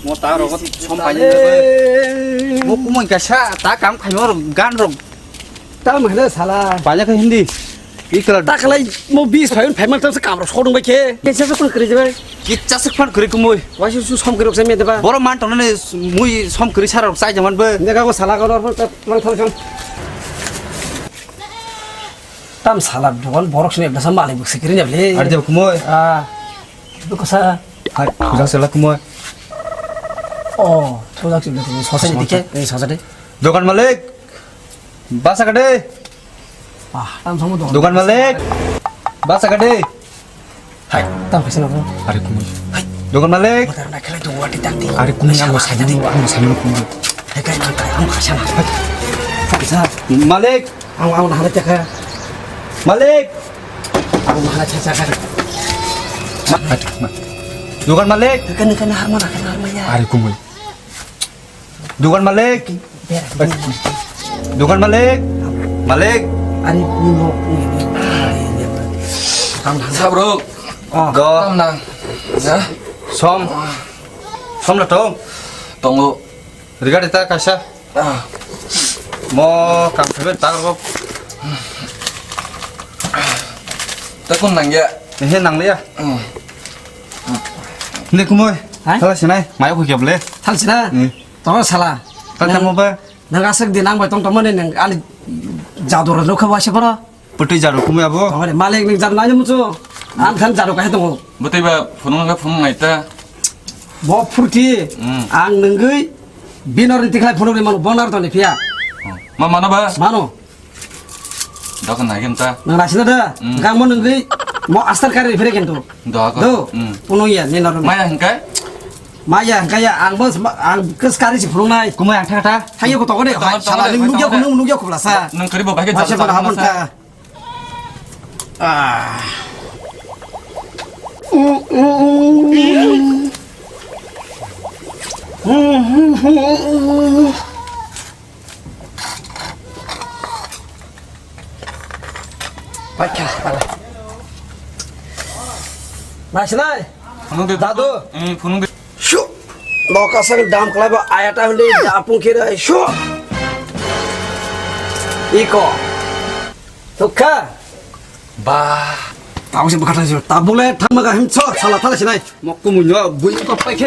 Mo ta rồi có xong bài như thế. Mo cũng mình cả sa ta cảm khai nó gan rồi. Ta mà nó sala. Bài như cái Hindi. Ikla Ta cái này mo bis phải mà tao sẽ cảm rồi số đông vậy chứ. Cái sao con cười vậy? kita sekpan kuri kumui. Why should you some girls me deba? Boro man tong ne mui som kuri sarok sai jaman be. 내가 그 살아가 너 lang thal 좀. 땀 살아 저건 버럭신에 나서 말이 뭐 시키냐 블레. Ada kumui. 아. 그 사. Hai, kuda sela kumui. 초등학교 때 서산이 되게 네 서산이. Dokan Malik. Basa gede. 땀 성도. Dokan Malik. Basa gede. 하이. 땀 같이 나고. Ada kumui. Hai. Dokan Malik. 뭐다 나 그래 좀 어디 땅디. Ada kumui yang saya di ang saya kumui. 내가 이만 가야 아무 가잖아. 자, Malik. 아무 하나 찾아. Malik. 아무 하나 찾아. Dokan Malik. 그는 harmonia. Ada kumui. Dokan Malik. Dokan Malik. Malik. 아니 뭐 Sabrok. Go. Tam nang. Ya. Som. Som là trông. Tunggu. Riga kita kasih. Ah. Mau kam phê ta có. Ta kun nang ya. Ini nang dia. Ini kumui. Hah? Kalau sini, mayu kukiap le. 탈지나. 또 살아. Kalau kamu apa? 내가 썩디 낭바 똥똥만에 내 아니 자도를 놓고 와셔 봐라. Putih jaru kumui abu. 똥아니 말랭 내 자도 나냐 무죠. 안탄 자도가 해도 Betul ba phunung ka phunung ngai ta. 뭐 푸르티 안 능의 비너를 티칼 보내면 번나르도 피야. Ma mana ba? 마노. Da kan nagem ta. 나 라시나다. 강모 능의 뭐 아스타카리 페레겐도. Da ka. 너 보노이야 내 너를. Maya hingkai. 마야 가야 앙버스 그 스카리지 보노나이. Kumui yang kata. 하이고 또 그래. 살아 누겨 콜라사. Nang kari ba bagai 마셔 봐라 한번 아. 빨리 마시나 Phunung de. 나도. Phunung de. 쇼 너가서 다음 클라바 아야타 흘리 아pun키라 쇼 이거 독카 Ba. 다우시 뭐 같아서 따블레 탐마가 힘쳐 살라 탈라시나 Mau kumui nyo, bui 이거 빨리